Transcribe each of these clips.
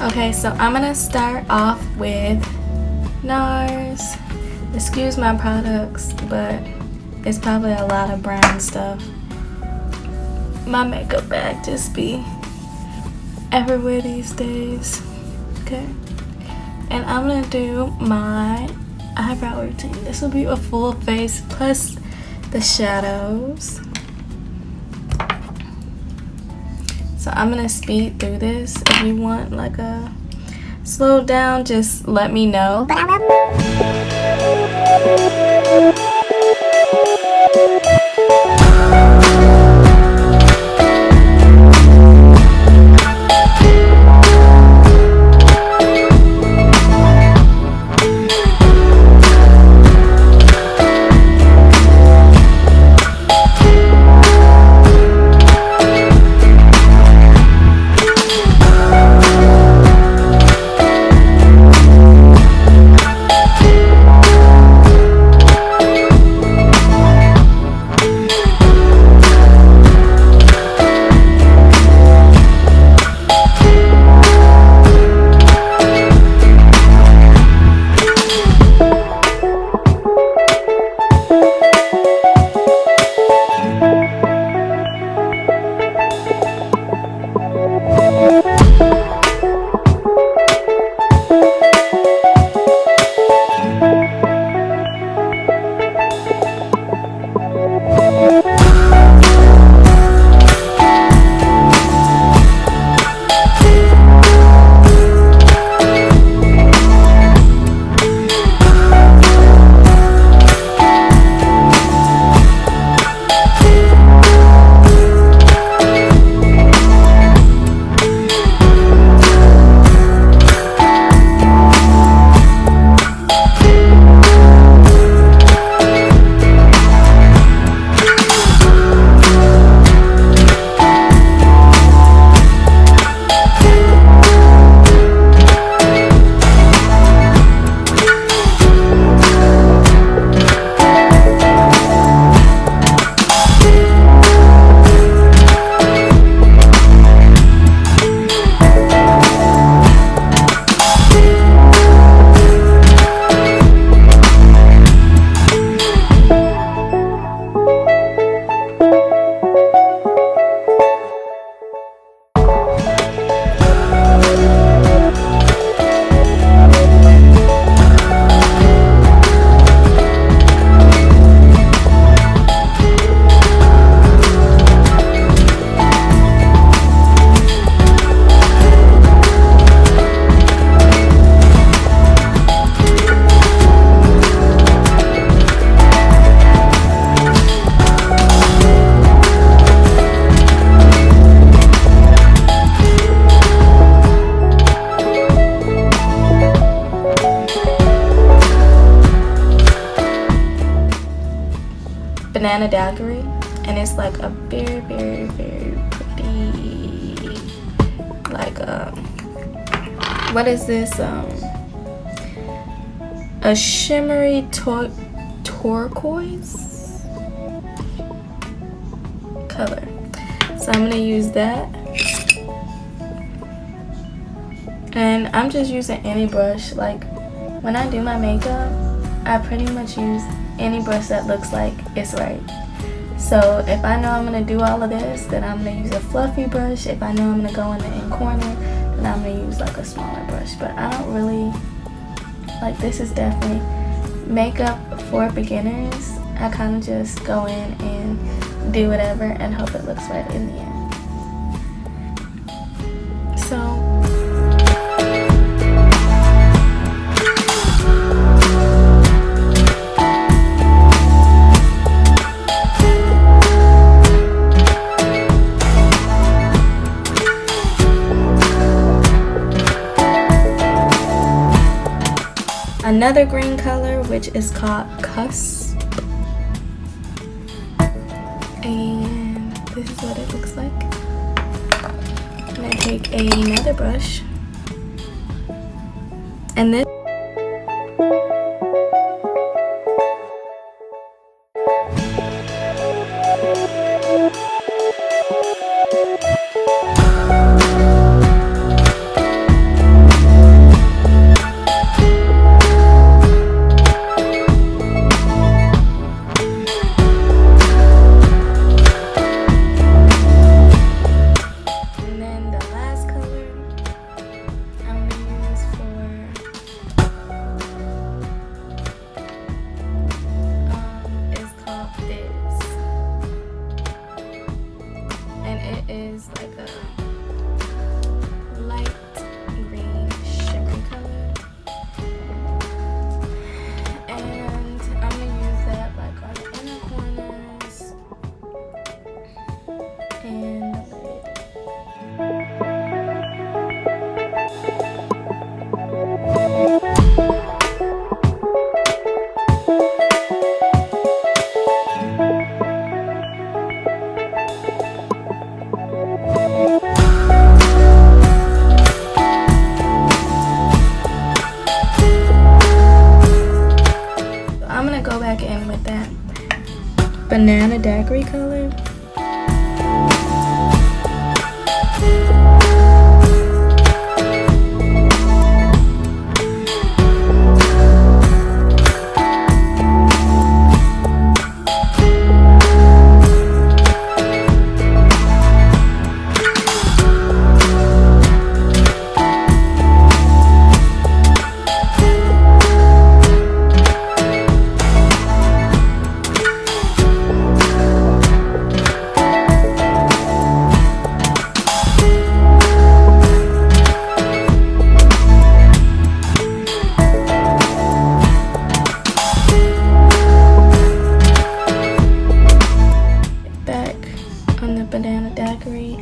Okay, so I'm gonna start off with NARS. Excuse my products, but it's probably a lot of brown stuff. My makeup bag just be everywhere these days. Okay, and I'm gonna do my eyebrow routine. This will be a full face plus the shadows. So I'm gonna speed through this. If you want like a slow down, just let me know. But I banana daiquiri, and it's like a very very very pretty, like what is this, a shimmery turquoise color. So I'm gonna use that, and I'm just using any brush. Like when I do my makeup, I pretty much use any brush that looks like it's right. So if I know I'm gonna do all of this, then I'm gonna use a fluffy brush. If I know I'm gonna go in the end corner, then I'm gonna use like a smaller brush. But I don't really, like, this is definitely makeup for beginners. I kind of just go in and do whatever and hope it looks right in the end. So another green color, which is called Cusp, and this is what it looks like. I'm gonna take another brush, and this banana daiquiri color. On the banana daiquiri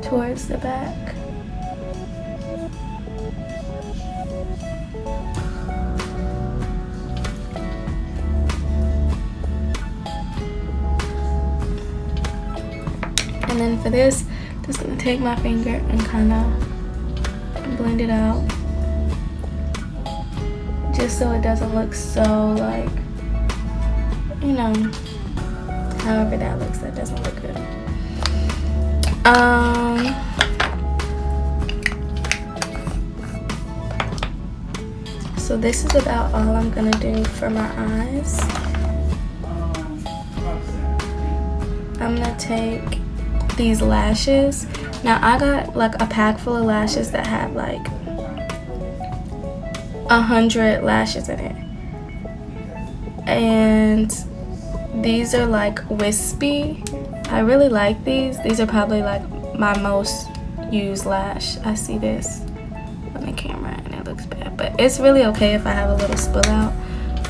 towards the back. And then for this, just gonna take my finger and kind of blend it out, just so it doesn't look so like, you know, however that looks, that doesn't look good. So this is about all I'm gonna do for my eyes. I'm gonna take these lashes. Now I got like a pack full of lashes that had like 100 lashes in it, and these are like wispy. I really like these. These are probably like my most used lash. I see this on the camera and it looks bad, but it's really okay if I have a little spill out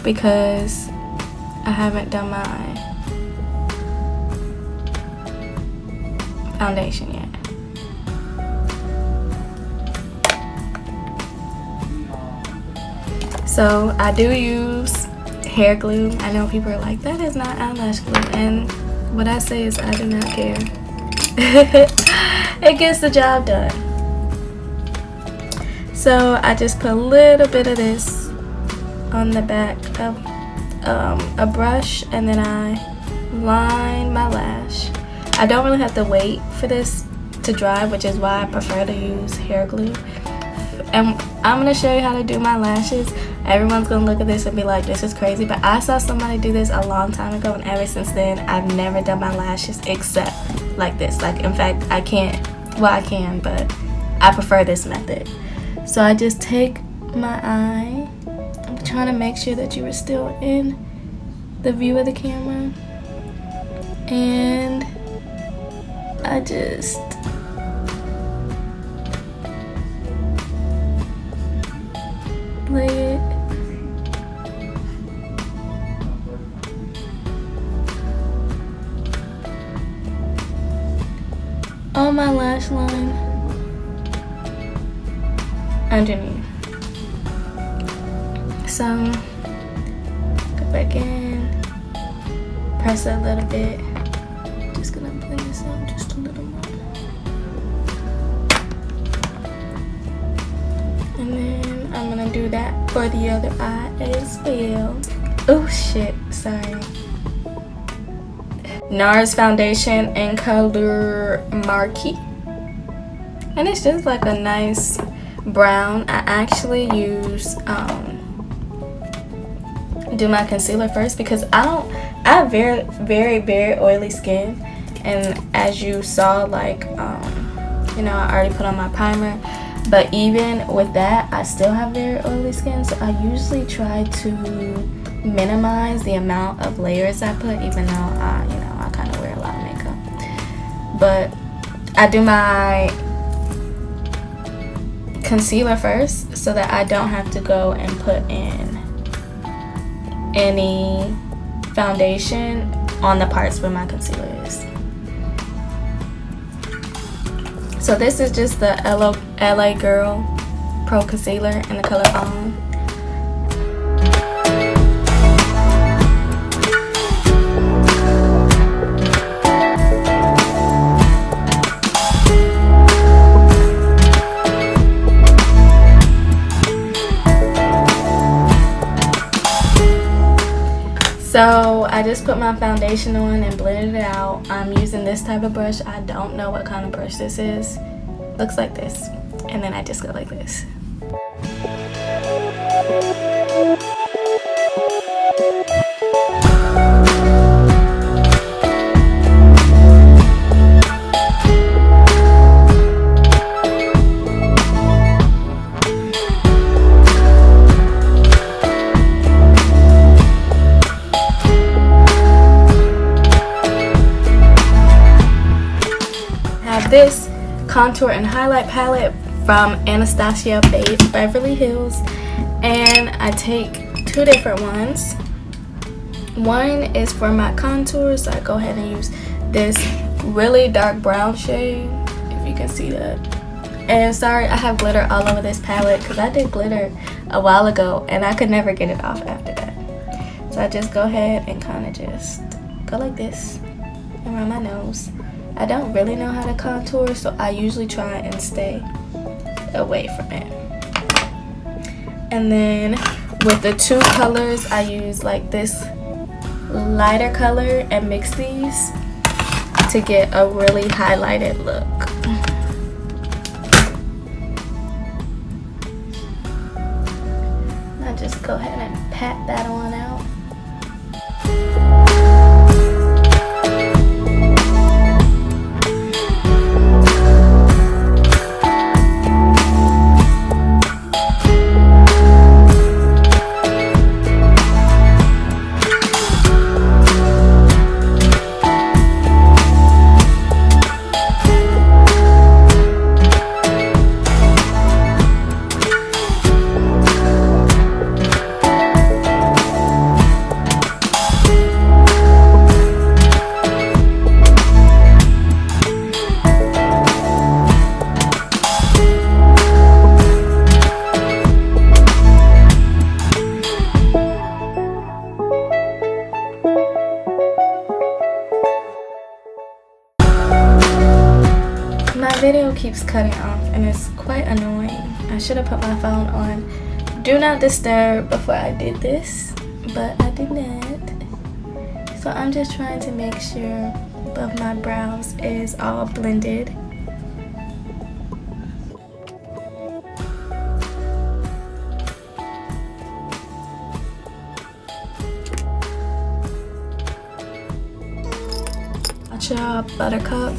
because I haven't done my foundation yet. So I do use hair glue. I know people are like, that is not eyelash glue, and what I say is I do not care. It gets the job done. So I just put a little bit of this on the back of a brush, and then I line my lash. I don't really have to wait for this to dry, which is why I prefer to use hair glue. And I'm going to show you how to do my lashes. Everyone's going to look at this and be like, this is crazy. But I saw somebody do this a long time ago, and ever since then, I've never done my lashes except like this. Like, in fact, I can't. Well, I can, but I prefer this method. So I just take my eye. I'm trying to make sure that you are still in the view of the camera. And I just lay it on my lash line underneath. So go back in, press it a little bit. Just gonna blend this out just a little more. And then I'm gonna do that for the other eye as well. Oh shit, sorry. NARS foundation in color Marquee. And it's just like a nice brown. I actually use do my concealer first because I have very oily skin, and as you saw, like you know, I already put on my primer, but even with that I still have very oily skin, so I usually try to minimize the amount of layers I put, even though you know, I kind of wear a lot of makeup. But I do my concealer first so that I don't have to go and put in any foundation on the parts where my concealer is. So this is just the LA Girl Pro Concealer in the color Balm. So I just put my foundation on and blended it out. I'm using this type of brush. I don't know what kind of brush this is. Looks like this. And then I just go like this. This contour and highlight palette from Anastasia Beverly Hills, and I take two different ones. One is for my contour, so I go ahead and use this really dark brown shade, if you can see that. And sorry, I have glitter all over this palette because I did glitter a while ago and I could never get it off after that. So I just go ahead and kind of just go like this around my nose. I don't really know how to contour, so I usually try and stay away from it. And then with the two colors, I use like this lighter color and mix these to get a really highlighted look. I just go ahead and pat that on out. My video keeps cutting off and it's quite annoying. I should have put my phone on do not disturb before I did this, but I did not. So I'm just trying to make sure above my brows is all blended. Buttercup.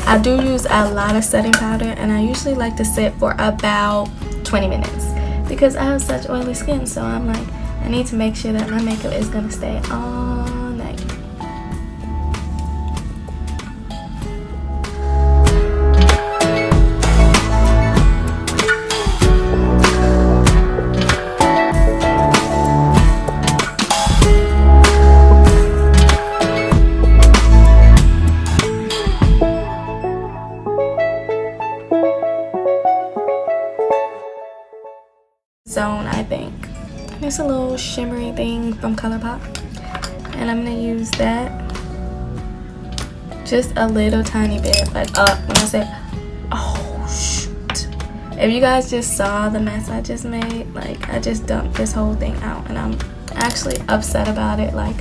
I do use a lot of setting powder and I usually like to sit for about 20 minutes because I have such oily skin, so I'm like, I need to make sure that my makeup is gonna stay all night. Zone, I think. It's a little shimmery thing from ColourPop, and I'm gonna use that just a little tiny bit, like when I say, oh shoot, if you guys just saw the mess I just made, like I just dumped this whole thing out and I'm actually upset about it. Like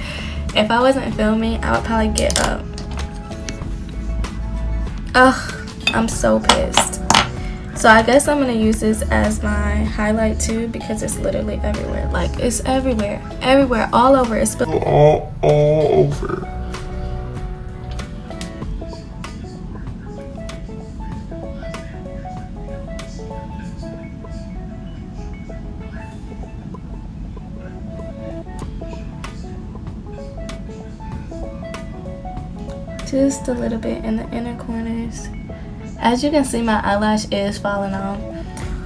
if I wasn't filming, I would probably get up. Ugh, I'm so pissed. So I guess I'm gonna use this as my highlight too because it's literally everywhere. Like it's everywhere, everywhere, all over. It's all over. Just a little bit in the inner corners. As you can see, my eyelash is falling off,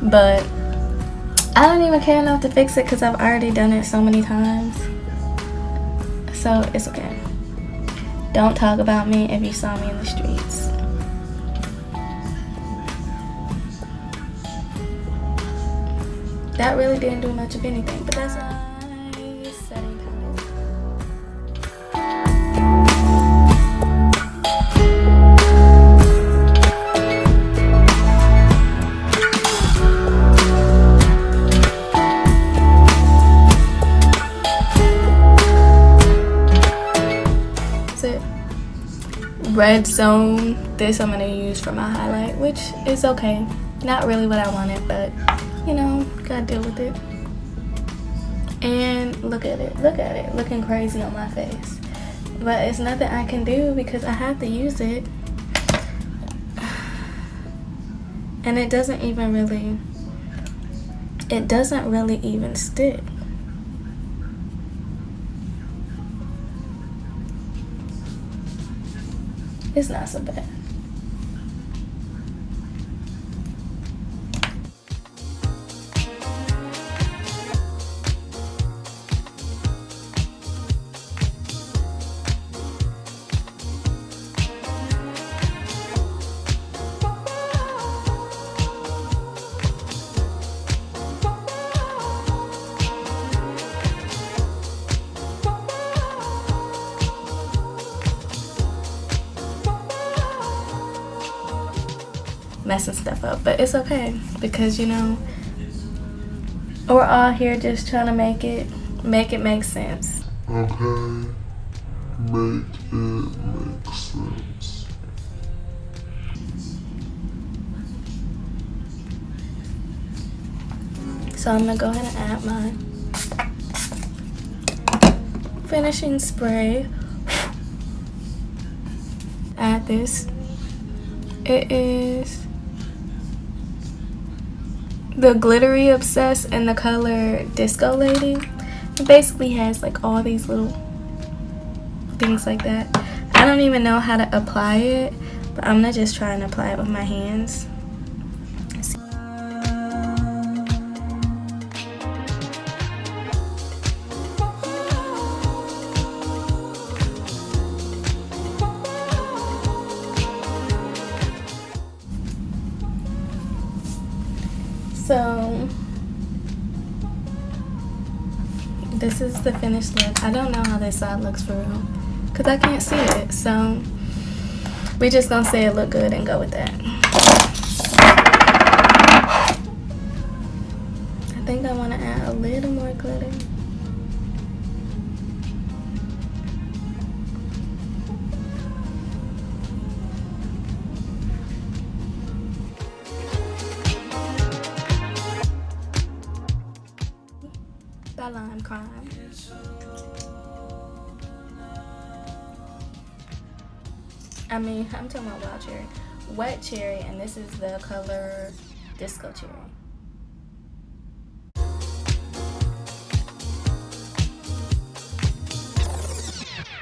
but I don't even care enough to fix it because I've already done it so many times. So it's okay. Don't talk about me if you saw me in the streets. That really didn't do much of anything, but that's all. Setting palette. red zone. This I'm gonna use for my highlight, which is okay. Not really what I wanted, but you know, gotta deal with it. And look at it, looking crazy on my face. But it's nothing I can do because I have to use it. And it doesn't really even stick. It's not so bad. Messing stuff up, but it's okay because, you know, we're all here just trying to make it make sense. Okay, make it make sense. So I'm gonna go ahead and add my finishing spray. Add this. It is the Glittery Obsessed in the color Disco Lady. It basically has like all these little things like that. I don't even know how to apply it, but I'm gonna just try and apply it with my hands. So this is the finished look. I don't know how this side looks for real because I can't see it. So we just gonna say it look good and go with that. I think I want to add a little more glitter. That lime crime. I mean, I'm talking about wild cherry. Wet cherry, and this is the color Disco Cherry.